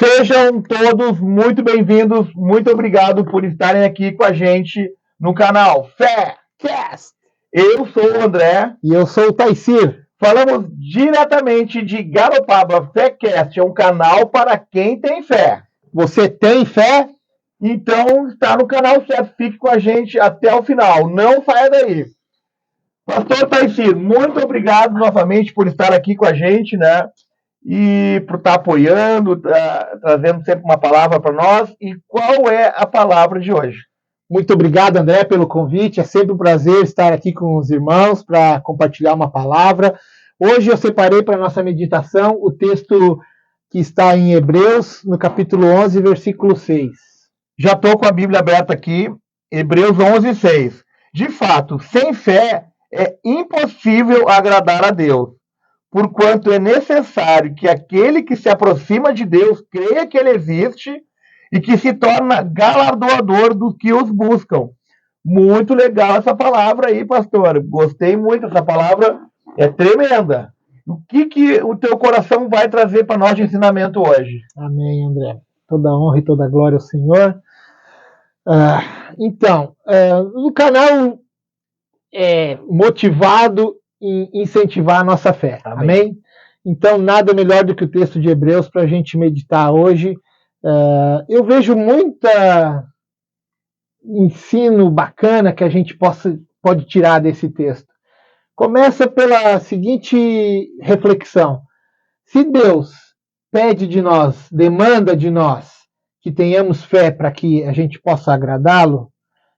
Sejam todos muito bem-vindos, muito obrigado por estarem aqui com a gente no canal FéCast. Eu sou o André. E eu sou o Taicir. Falamos diretamente de Garopaba. FéCast é um canal para quem tem fé. Você tem fé? Então está no canal certo, fique com a gente até o final, não saia daí. Pastor Taicir, muito obrigado novamente por estar aqui com a gente, né? E por estar apoiando, trazendo sempre uma palavra para nós. E qual é a palavra de hoje? Muito obrigado, André, pelo convite. É sempre um prazer estar aqui com os irmãos para compartilhar uma palavra. Hoje eu separei para a nossa meditação o texto que está em Hebreus, no capítulo 11, versículo 6. Já estou com a Bíblia aberta aqui, Hebreus 11, 6. De fato, sem fé é impossível agradar a Deus, porquanto é necessário que aquele que se aproxima de Deus creia que Ele existe e que se torna galardoador dos que os buscam. Muito legal essa palavra aí, pastor. Gostei muito, essa palavra é tremenda. O que o teu coração vai trazer para nós de ensinamento hoje? Amém, André. Toda honra e toda glória ao Senhor. O canal é motivado em incentivar a nossa fé. Amém? Então, nada melhor do que o texto de Hebreus para a gente meditar hoje. Eu vejo muita ensino bacana que a gente pode tirar desse texto. Começa pela seguinte reflexão. Se Deus pede de nós, demanda de nós, que tenhamos fé para que a gente possa agradá-lo,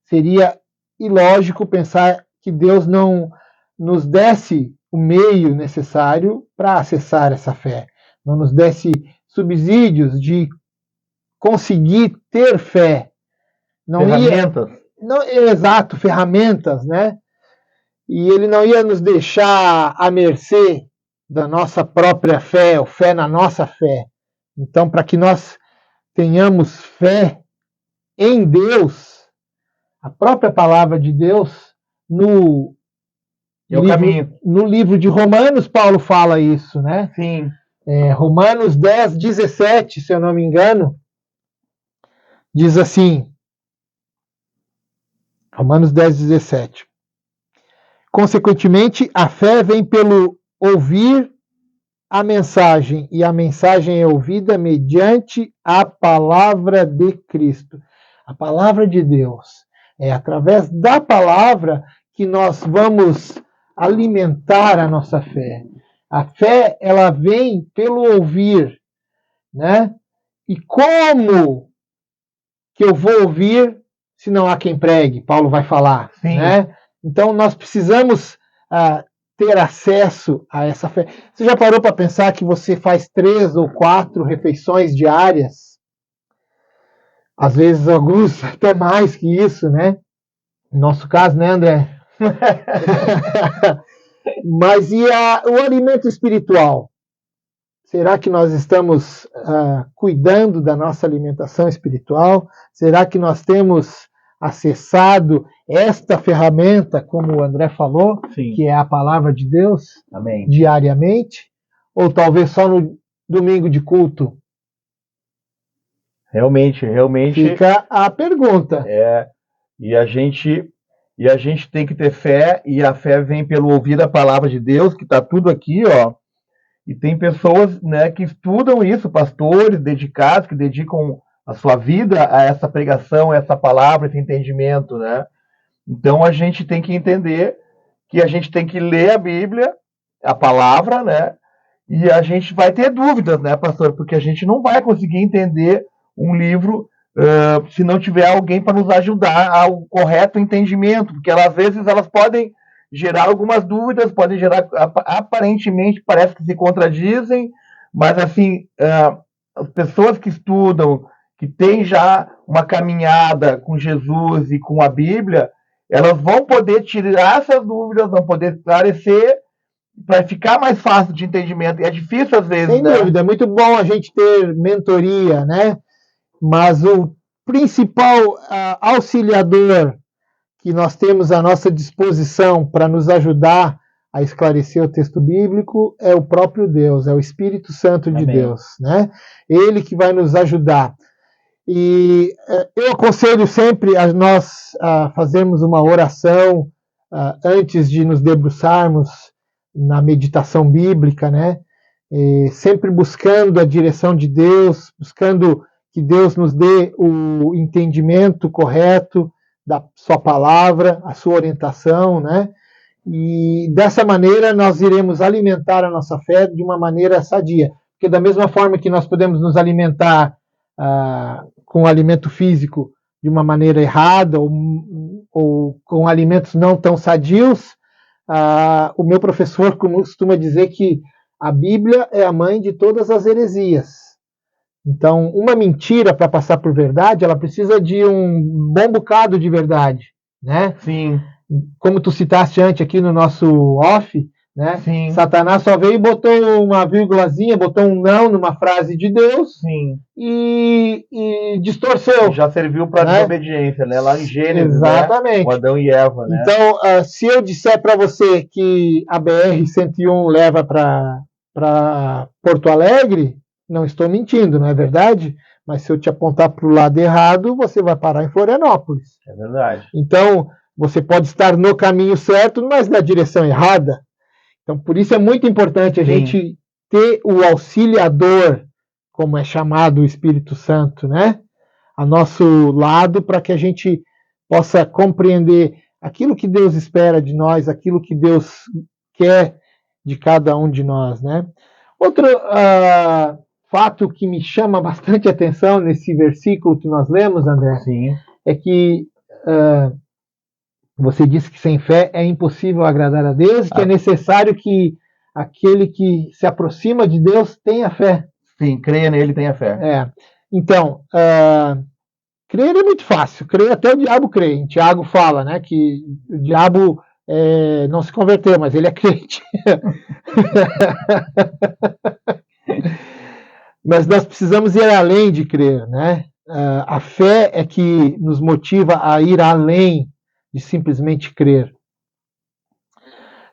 seria ilógico pensar que Deus não nos desse o meio necessário para acessar essa fé, não nos desse subsídios de conseguir ter fé. Ferramentas. Ferramentas, né? E Ele não ia nos deixar à mercê da nossa própria fé, ou fé na nossa fé. Então, para que nós tenhamos fé em Deus, a própria palavra de Deus, no livro de Romanos, Paulo fala isso, né? Sim. Romanos 10, 17, se eu não me engano, diz assim, Romanos 10, 17. Consequentemente, a fé vem pelo ouvir a mensagem, e a mensagem é ouvida mediante a palavra de Cristo. A palavra de Deus. É através da palavra que nós vamos alimentar a nossa fé. A fé, ela vem pelo ouvir, né? E como que eu vou ouvir se não há quem pregue? Paulo vai falar, Sim. Né? Então, nós precisamos ter acesso a essa fé. Você já parou para pensar que você faz 3 ou 4 refeições diárias? Às vezes, alguns até mais que isso, né? No nosso caso, né, André? Mas e o alimento espiritual? Será que nós estamos cuidando da nossa alimentação espiritual? Será que nós temos acessado esta ferramenta, como o André falou, Sim. que é a palavra de Deus, Amém, diariamente? Ou talvez só no domingo de culto? Realmente. Fica a pergunta. E a gente tem que ter fé, e a fé vem pelo ouvir a palavra de Deus, que está tudo aqui, ó. E tem pessoas, né, que estudam isso, pastores dedicados, que dedicam a sua vida a essa pregação, a essa palavra, esse entendimento, né? Então a gente tem que entender que a gente tem que ler a Bíblia, a palavra, né? E a gente vai ter dúvidas, né, pastor? Porque a gente não vai conseguir entender um livro se não tiver alguém para nos ajudar ao correto entendimento, porque às vezes elas podem gerar algumas dúvidas, podem gerar, aparentemente, parece que se contradizem, mas assim, as pessoas que estudam, que têm já uma caminhada com Jesus e com a Bíblia, elas vão poder tirar essas dúvidas, vão poder esclarecer, para ficar mais fácil de entendimento. E é difícil às vezes, Sem dúvida, é muito bom a gente ter mentoria, né? Mas o principal auxiliador que nós temos à nossa disposição para nos ajudar a esclarecer o texto bíblico é o próprio Deus, é o Espírito Santo de Deus, né? Ele que vai nos ajudar. E eu aconselho sempre a nós fazermos uma oração antes de nos debruçarmos na meditação bíblica, né? Sempre buscando a direção de Deus, buscando que Deus nos dê o entendimento correto da sua palavra, a sua orientação, né? E dessa maneira nós iremos alimentar a nossa fé de uma maneira sadia. Porque da mesma forma que nós podemos nos alimentar com alimento físico de uma maneira errada ou com alimentos não tão sadios, o meu professor costuma dizer que a Bíblia é a mãe de todas as heresias. Então, uma mentira, para passar por verdade, ela precisa de um bom bocado de verdade, né? Sim. Como tu citaste antes aqui no nosso off, né? Sim. Satanás só veio e botou uma vírgulazinha, botou um não numa frase de Deus. Sim. E distorceu. Já serviu para desobediência, né? Lá em Gênesis, exatamente. Né? O Adão e Eva, né? Então, se eu disser para você que a BR-101 leva para Porto Alegre, não estou mentindo, não é verdade? Mas se eu te apontar para o lado errado, você vai parar em Florianópolis. É verdade. Então, você pode estar no caminho certo, mas na direção errada. Então, por isso é muito importante a gente ter o auxiliador, como é chamado o Espírito Santo, né? A nosso lado, para que a gente possa compreender aquilo que Deus espera de nós, aquilo que Deus quer de cada um de nós, né? Outro fato que me chama bastante atenção nesse versículo que nós lemos, André, é que você disse que sem fé é impossível agradar a Deus e que é necessário que aquele que se aproxima de Deus tenha fé. Sim, creia nele e tenha fé. Então, crer é muito fácil. Crer até o diabo crê. Em Tiago fala, né, que o diabo não se converteu, mas ele é crente. Mas nós precisamos ir além de crer, né? A fé é que nos motiva a ir além de simplesmente crer.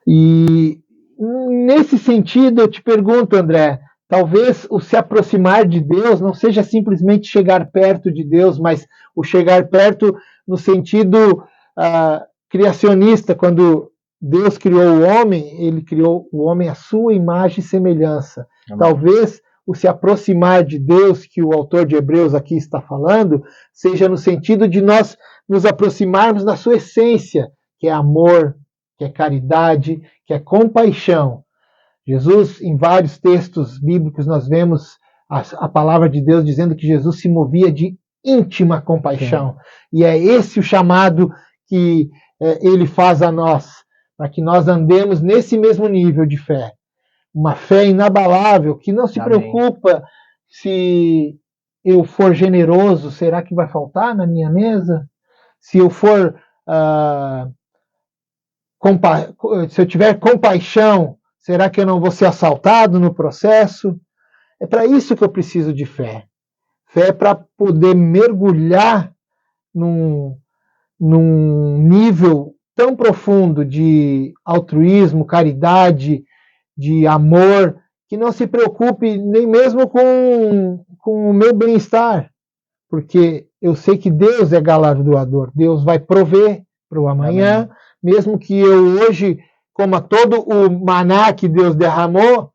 E nesse sentido, eu te pergunto, André, talvez o se aproximar de Deus não seja simplesmente chegar perto de Deus, mas o chegar perto no sentido criacionista, quando Deus criou o homem, ele criou o homem à sua imagem e semelhança. Amém. Talvez o se aproximar de Deus, que o autor de Hebreus aqui está falando, seja no sentido de nós nos aproximarmos da sua essência, que é amor, que é caridade, que é compaixão. Jesus, em vários textos bíblicos, nós vemos a palavra de Deus dizendo que Jesus se movia de íntima compaixão. Sim. E é esse o chamado que ele faz a nós, para que nós andemos nesse mesmo nível de fé. Uma fé inabalável, que não se preocupa se eu for generoso, será que vai faltar na minha mesa? Se eu for se eu tiver compaixão, será que eu não vou ser assaltado no processo? É para isso que eu preciso de fé. Fé é para poder mergulhar num nível tão profundo de altruísmo, caridade, de amor, que não se preocupe nem mesmo com o meu bem-estar, porque eu sei que Deus é galardoador, Deus vai prover para o amanhã. Amém. Mesmo que eu hoje coma todo o maná que Deus derramou,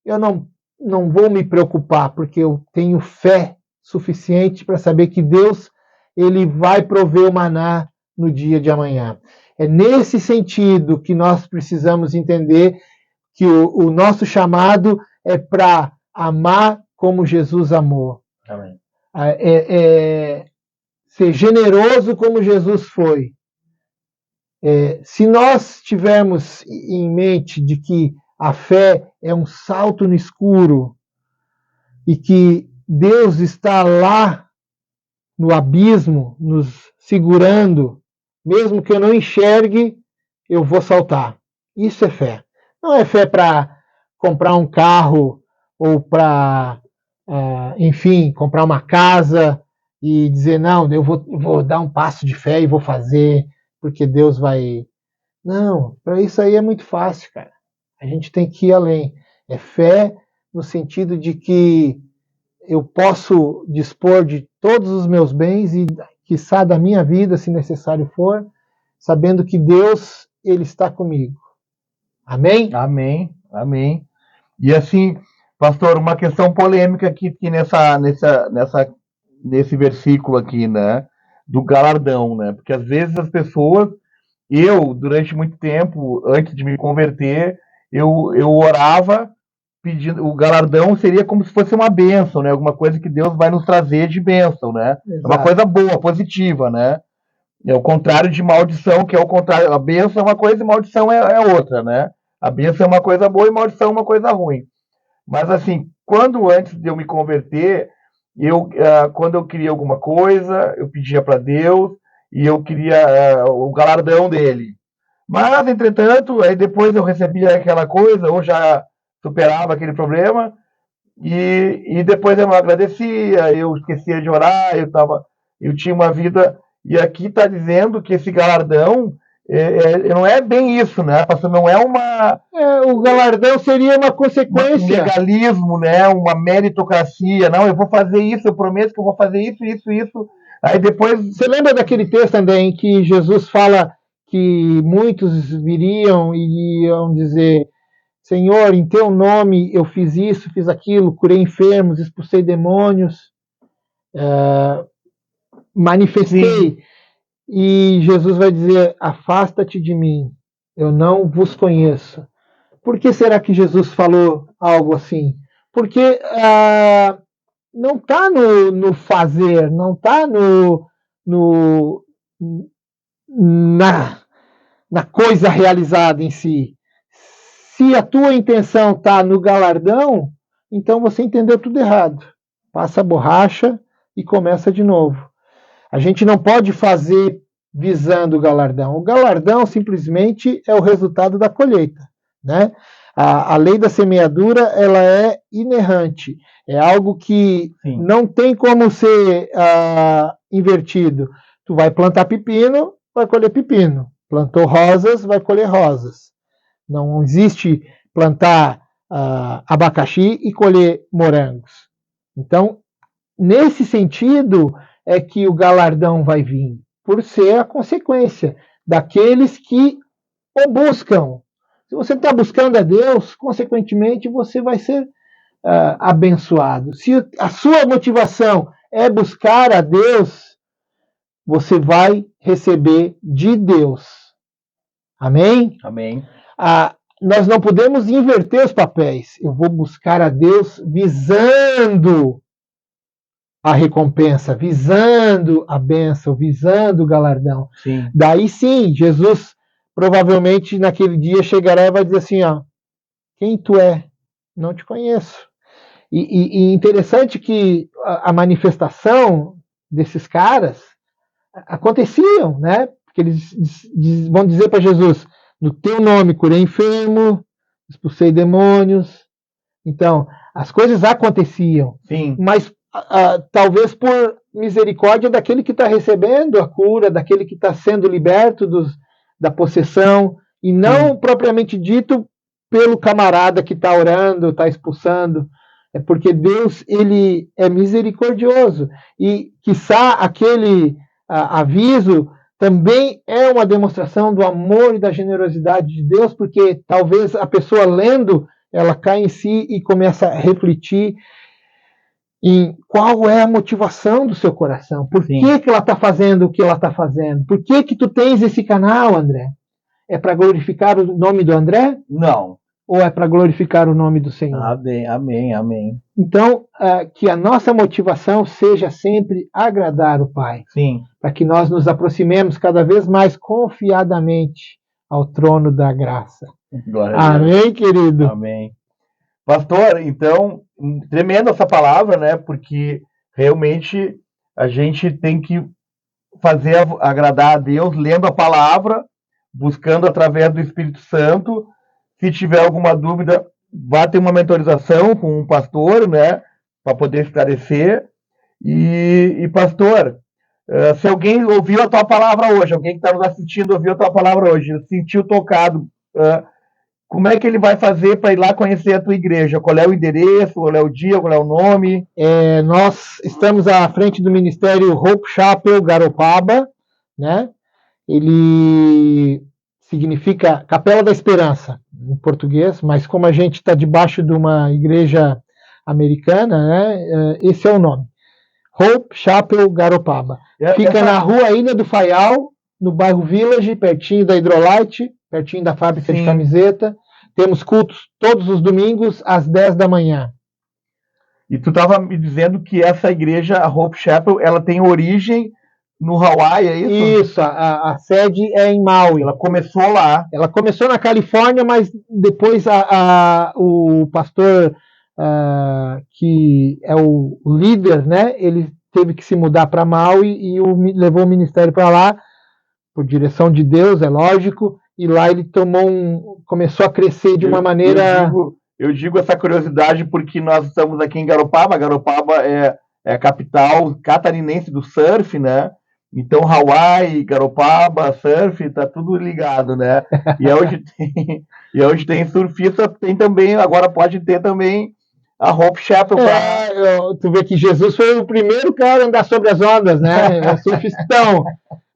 eu não vou me preocupar, porque eu tenho fé suficiente para saber que Deus ele vai prover o maná no dia de amanhã. É nesse sentido que nós precisamos entender que o nosso chamado é para amar como Jesus amou. Amém. Ser generoso como Jesus foi. Se nós tivermos em mente de que a fé é um salto no escuro e que Deus está lá no abismo nos segurando, mesmo que eu não enxergue, eu vou saltar. Isso é fé. Não é fé para comprar um carro ou para, enfim, comprar uma casa e dizer, não, eu vou dar um passo de fé e vou fazer porque Deus vai... Não, para isso aí é muito fácil, cara. A gente tem que ir além. É fé no sentido de que eu posso dispor de todos os meus bens e, quiçá, da minha vida, se necessário for, sabendo que Deus, Ele está comigo. Amém? Amém, amém. E assim, pastor, uma questão polêmica aqui nesse versículo aqui, né? Do galardão, né? Porque às vezes as pessoas, durante muito tempo, antes de me converter, eu orava pedindo, o galardão seria como se fosse uma bênção, né? Alguma coisa que Deus vai nos trazer de bênção, né? Exato. É uma coisa boa, positiva, né? É o contrário de maldição, que é o contrário. A bênção é uma coisa e maldição é outra, né? A bênção é uma coisa boa e maldição é uma coisa ruim. Mas assim, quando antes de eu me converter, quando eu queria alguma coisa, eu pedia para Deus e eu queria o galardão dele. Mas, entretanto, aí depois eu recebia aquela coisa, ou já superava aquele problema, e depois eu não agradecia, eu esquecia de orar, eu tinha uma vida. E aqui está dizendo que esse galardão não é bem isso, né? Pastor, não é o galardão seria uma consequência. Um legalismo, né? Uma meritocracia. Não, eu vou fazer isso, eu prometo que eu vou fazer isso, isso, isso. Aí depois. Você lembra daquele texto também que Jesus fala que muitos viriam e iam dizer: Senhor, em teu nome eu fiz isso, fiz aquilo, curei enfermos, expulsei demônios, manifestei. Sim. E Jesus vai dizer: afasta-te de mim, eu não vos conheço. Por que será que Jesus falou algo assim? Porque não está no fazer, não está na coisa realizada em si. Se a tua intenção está no galardão, então você entendeu tudo errado. Passa a borracha e começa de novo. A gente não pode fazer visando o galardão. O galardão simplesmente é o resultado da colheita, né? A lei da semeadura, ela é inerrante. É algo que Sim. não tem como ser invertido. Tu vai plantar pepino, vai colher pepino. Plantou rosas, vai colher rosas. Não existe plantar abacaxi e colher morangos. Então, nesse sentido, é que o galardão vai vir, por ser a consequência daqueles que o buscam. Se você está buscando a Deus, consequentemente você vai ser abençoado. Se a sua motivação é buscar a Deus, você vai receber de Deus. Amém? Amém. Nós não podemos inverter os papéis. Eu vou buscar a Deus visando a recompensa, visando a bênção, visando o galardão. Sim. Daí sim, Jesus provavelmente naquele dia chegará e vai dizer assim, ó, quem tu é? Não te conheço. E interessante que a manifestação desses caras aconteciam, né? Porque eles vão dizer para Jesus, no teu nome curei enfermo, expulsei demônios. Então, as coisas aconteciam. Sim. Mas talvez por misericórdia daquele que está recebendo a cura, daquele que está sendo liberto da possessão, e não propriamente dito pelo camarada que está orando, está expulsando. É porque Deus, ele é misericordioso. E, quiçá, aquele aviso também é uma demonstração do amor e da generosidade de Deus, porque talvez a pessoa lendo, ela cai em si e começa a refletir em qual é a motivação do seu coração. Por que ela está fazendo o que ela está fazendo? Por que tu tens esse canal, André? É para glorificar o nome do André? Não. Ou é para glorificar o nome do Senhor? Amém, amém. Então, que a nossa motivação seja sempre agradar o Pai. Sim. Para que nós nos aproximemos cada vez mais confiadamente ao trono da graça. Glória a Deus. Amém, querido? Amém. Pastor, então, tremenda essa palavra, né? Porque realmente a gente tem que fazer agradar a Deus lendo a palavra, buscando através do Espírito Santo. Se tiver alguma dúvida, vá ter uma mentorização com um pastor, né? Para poder esclarecer. E pastor, Se alguém ouviu a tua palavra hoje, alguém que está nos assistindo ouviu a tua palavra hoje, sentiu tocado, como é que ele vai fazer para ir lá conhecer a tua igreja? Qual é o endereço, qual é o dia, qual é o nome? Nós estamos à frente do Ministério Hope Chapel Garopaba, né? Ele significa Capela da Esperança, em português, mas como a gente está debaixo de uma igreja americana, né? Esse é o nome. Hope Chapel Garopaba. Fica na rua Ilha do Faial, no bairro Village, pertinho da Hidrolite, pertinho da fábrica de camiseta. Temos cultos todos os domingos, às 10 da manhã. E tu estava me dizendo que essa igreja, a Hope Chapel, ela tem origem no Hawaii, é isso? Isso, a sede é em Maui. Ela começou lá. Ela começou na Califórnia, mas depois o pastor, que é o líder, né, ele teve que se mudar para Maui e levou o ministério para lá, por direção de Deus, é lógico, e lá ele começou a crescer de uma maneira... Eu digo essa curiosidade porque nós estamos aqui em Garopaba. Garopaba é a capital catarinense do surf, né? Então, Hawaii, Garopaba, surf, tá tudo ligado, né? E onde tem surfista, tem também, agora pode ter também a Hope Chapel. Tu vê que Jesus foi o primeiro cara a andar sobre as ondas, né? É surfistão.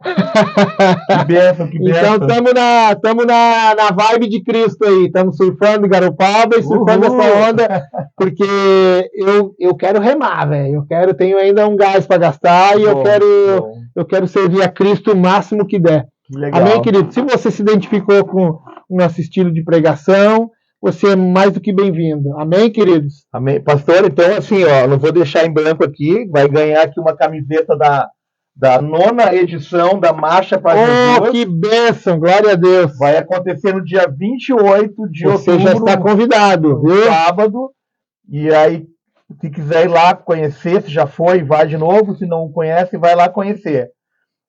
Que benção, que benção. Então estamos na vibe de Cristo aí, estamos surfando Garopaba e surfando essa onda, porque eu quero remar, velho. Tenho ainda um gás para gastar e eu quero servir a Cristo o máximo que der. Legal. Amém, querido? Se você se identificou com o nosso estilo de pregação, você é mais do que bem-vindo. Amém, queridos? Amém. Pastor, então assim, ó, não vou deixar em branco aqui, vai ganhar aqui uma camiseta da 9ª edição da Marcha para Jesus. Que bênção, glória a Deus. Vai acontecer no dia 28 de outubro. Você já está convidado, viu? Sábado. E aí, se quiser ir lá conhecer, se já foi, vai de novo. Se não conhece, vai lá conhecer.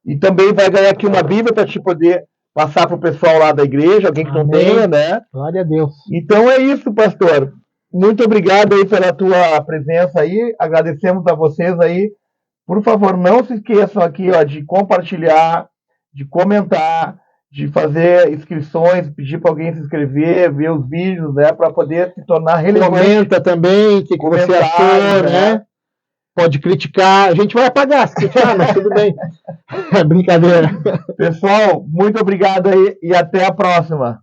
E também vai ganhar aqui uma Bíblia para te poder passar para o pessoal lá da igreja, alguém que não tenha, né? Glória a Deus. Então é isso, pastor. Muito obrigado aí pela tua presença aí. Agradecemos a vocês aí. Por favor, não se esqueçam aqui, ó, de compartilhar, de comentar, de fazer inscrições, pedir para alguém se inscrever, ver os vídeos, né, para poder se tornar relevante. Comenta também o que você achou, né? Pode criticar, a gente vai apagar se criticar, mas tudo bem. É brincadeira. Pessoal, muito obrigado aí e até a próxima.